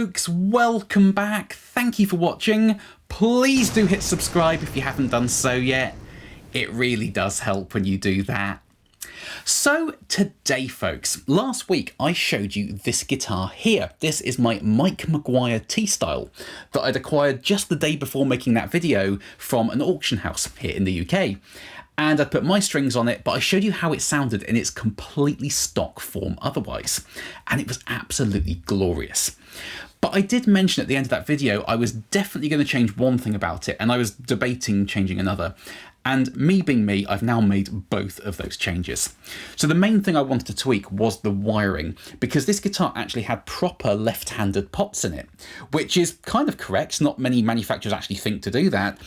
folks, welcome back. Thank you for watching. Please do hit subscribe if you haven't done so yet. It really does help when you do that. So today folks, last week I showed you this guitar here. This is my Mike McGuire T-Style that I'd acquired just the day before making that video from an auction house here in the UK. And I put my strings on it, but I showed you how it sounded in its completely stock form otherwise. And it was absolutely glorious. But I did mention at the end of that video, I was definitely going to change one thing about it, and I was debating changing another. And me being me, I've now made both of those changes. So the main thing I wanted to tweak was the wiring, because this guitar actually had proper left-handed pots in it, which is kind of correct. Not many manufacturers actually think to do that.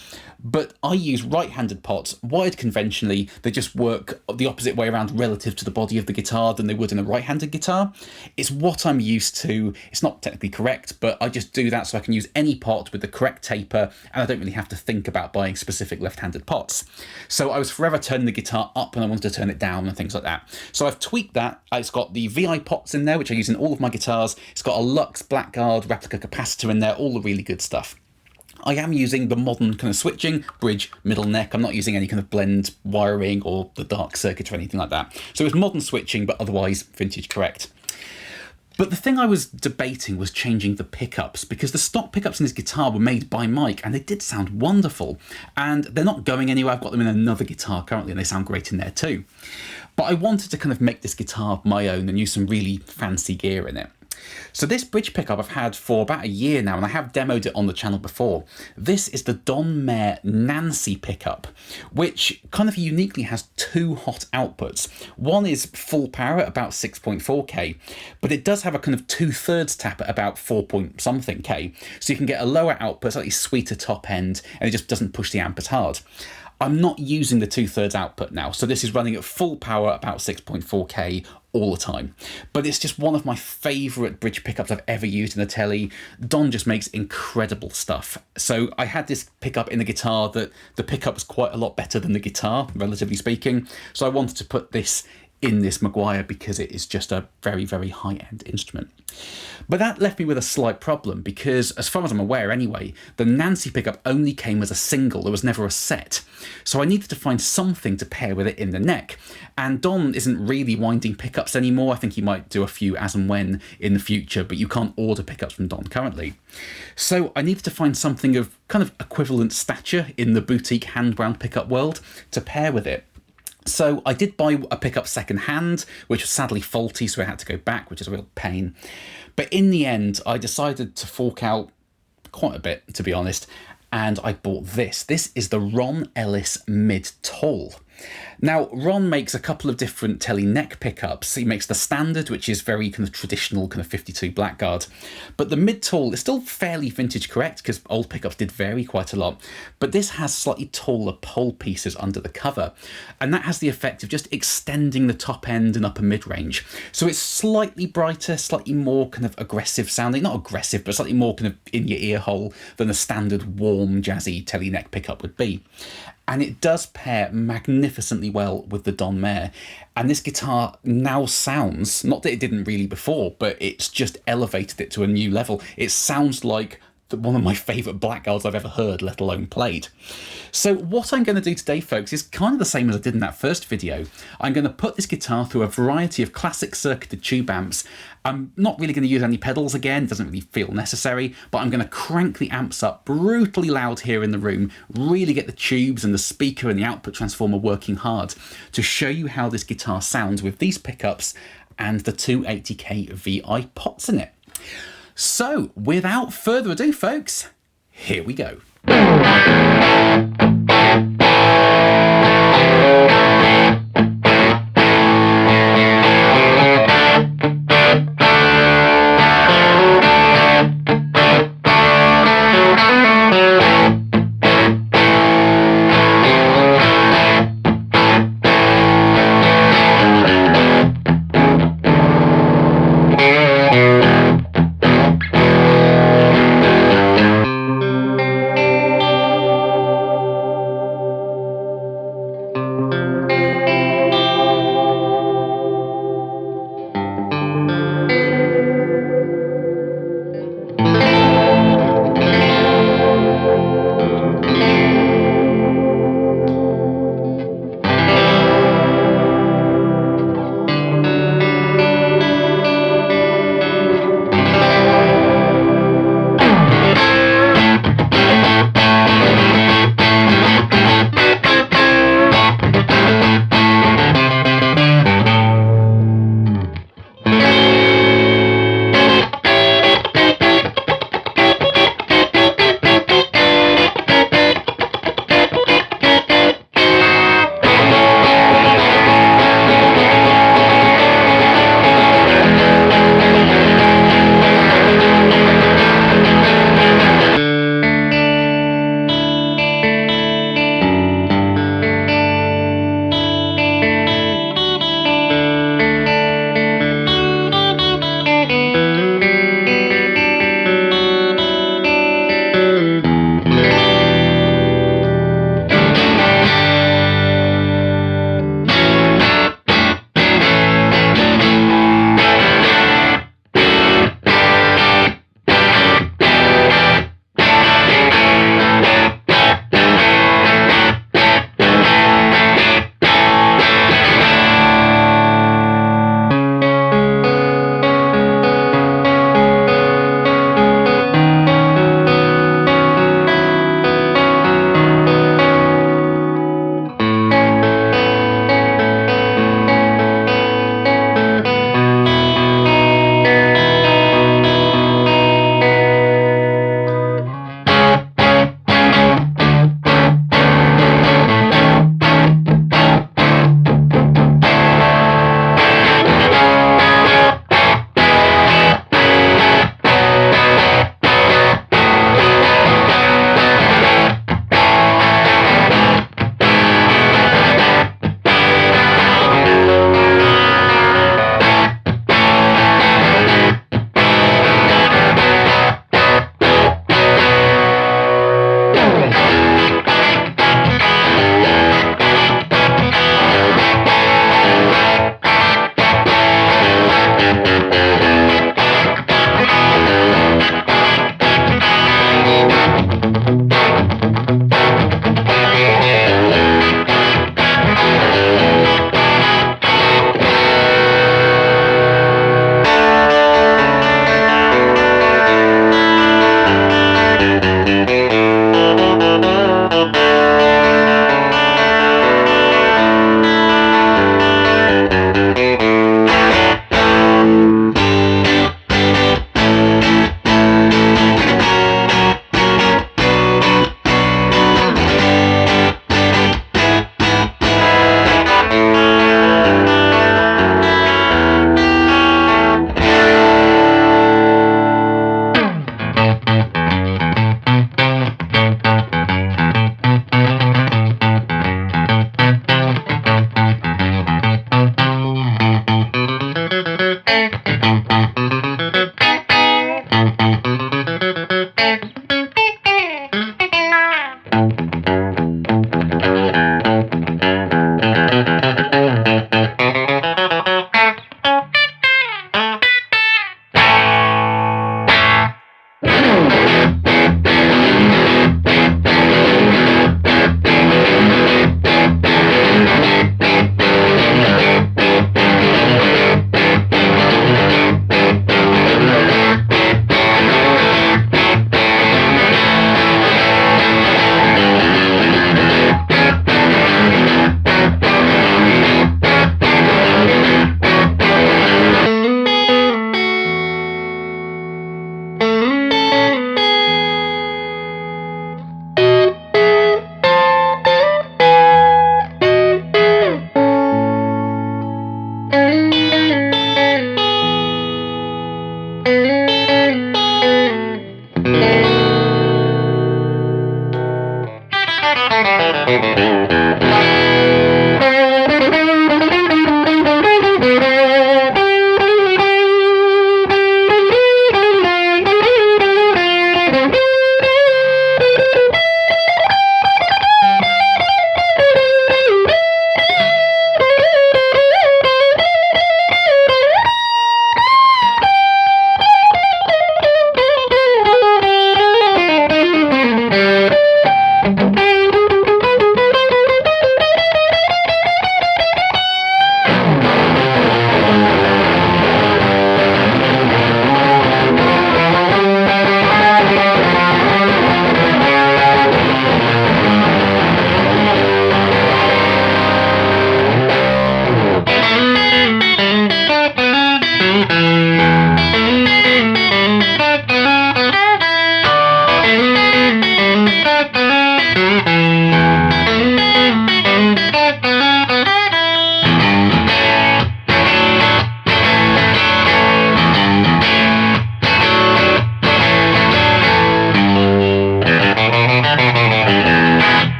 But I use right-handed pots, wired conventionally. They just work the opposite way around relative to the body of the guitar than they would in a right-handed guitar. It's what I'm used to. It's not technically correct, but I just do that so I can use any pot with the correct taper, and I don't really have to think about buying specific left-handed pots. So I was forever turning the guitar up and I wanted to turn it down and things like that. So I've tweaked that. It's got the VIPots in there, which I use in all of my guitars. It's got a Luxe Blackguard replica capacitor in there, all the really good stuff. I am using the modern kind of switching, bridge, middle neck. I'm not using any kind of blend wiring or the dark circuit or anything like that. So it's modern switching, but otherwise vintage correct. But the thing I was debating was changing the pickups, because the stock pickups in this guitar were made by Mike and they did sound wonderful. And they're not going anywhere. I've got them in another guitar currently and they sound great in there too. But I wanted to kind of make this guitar my own and use some really fancy gear in it. So this bridge pickup I've had for about a year now, and I have demoed it on the channel before. This is the Don Mare Nancy pickup, which kind of uniquely has two hot outputs. One is full power at about 6.4K, but it does have a kind of 2/3 tap at about 4 point something K. So you can get a lower output, slightly sweeter top end, and it just doesn't push the amp as hard. I'm not using the 2/3 output now, so this is running at full power about 6.4K all the time. But it's just one of my favourite bridge pickups I've ever used in the Tele. Don just makes incredible stuff. So I had this pickup in the guitar that the pickup was quite a lot better than the guitar, relatively speaking. So I wanted to put this in this McGuire because it is just a very, very high-end instrument. But that left me with a slight problem because, as far as I'm aware anyway, the Nancy pickup only came as a single. There was never a set. So I needed to find something to pair with it in the neck. And Don isn't really winding pickups anymore. I think he might do a few as and when in the future, but you can't order pickups from Don currently. So I needed to find something of kind of equivalent stature in the boutique hand-wound pickup world to pair with it. So I did buy a pickup second hand, which was sadly faulty, so I had to go back, which is a real pain. But in the end, I decided to fork out quite a bit, to be honest, and I bought this. This is the Ellis MidTall. Now, Ron makes a couple of different Tele neck pickups. He makes the standard, which is very kind of traditional, kind of 52 Blackguard. But the MidTall is still fairly vintage correct, because old pickups did vary quite a lot. But this has slightly taller pole pieces under the cover. And that has the effect of just extending the top end and upper mid-range. So it's slightly brighter, slightly more kind of aggressive sounding. Not aggressive, but slightly more kind of in your ear hole than a standard warm, jazzy Tele neck pickup would be. And it does pair magnificently well with the Don Mare. And this guitar now sounds, not that it didn't really before, but it's just elevated it to a new level. It sounds like one of my favourite Blackguards I've ever heard, let alone played. So what I'm going to do today, folks, is kind of the same as I did in that first video. I'm going to put this guitar through a variety of classic circuited tube amps. I'm not really going to use any pedals again, it doesn't really feel necessary, but I'm going to crank the amps up brutally loud here in the room, really get the tubes and the speaker and the output transformer working hard to show you how this guitar sounds with these pickups and the 280K VIPots in it. So, without further ado, folks, here we go.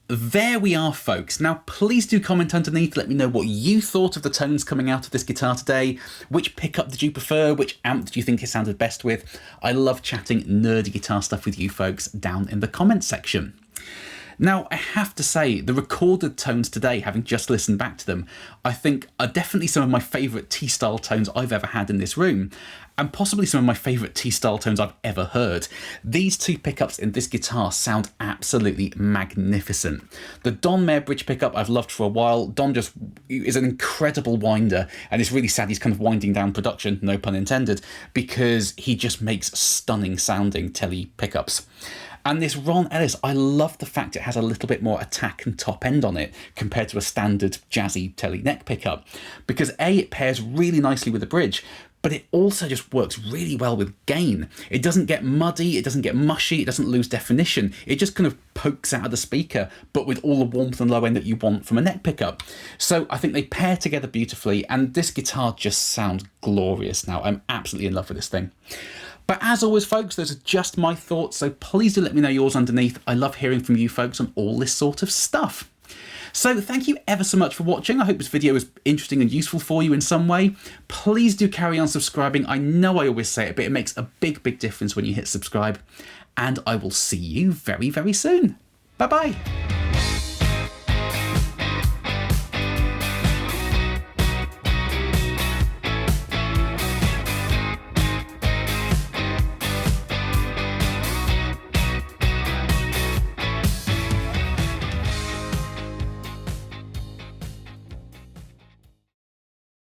There we are, folks. Now, please do comment underneath. Let me know what you thought of the tones coming out of this guitar today. Which pickup did you prefer? Which amp did you think it sounded best with? I love chatting nerdy guitar stuff with you folks down in the comments section. Now, I have to say, the recorded tones today, having just listened back to them, I think are definitely some of my favourite T-style tones I've ever had in this room, and possibly some of my favourite T-style tones I've ever heard. These two pickups in this guitar sound absolutely magnificent. The Don Mare bridge pickup I've loved for a while. Don just is an incredible winder, and it's really sad he's kind of winding down production, no pun intended, because he just makes stunning sounding Tele pickups. And this Ron Ellis, I love the fact it has a little bit more attack and top end on it compared to a standard jazzy Tele neck pickup, because A, it pairs really nicely with the bridge, but it also just works really well with gain. It doesn't get muddy, it doesn't get mushy, it doesn't lose definition. It just kind of pokes out of the speaker, but with all the warmth and low end that you want from a neck pickup. So I think they pair together beautifully, and this guitar just sounds glorious now. I'm absolutely in love with this thing. But as always, folks, those are just my thoughts, so please do let me know yours underneath. I love hearing from you folks on all this sort of stuff. So thank you ever so much for watching. I hope this video was interesting and useful for you in some way. Please do carry on subscribing. I know I always say it, but it makes a big, big difference when you hit subscribe. And I will see you very, very soon. Bye-bye.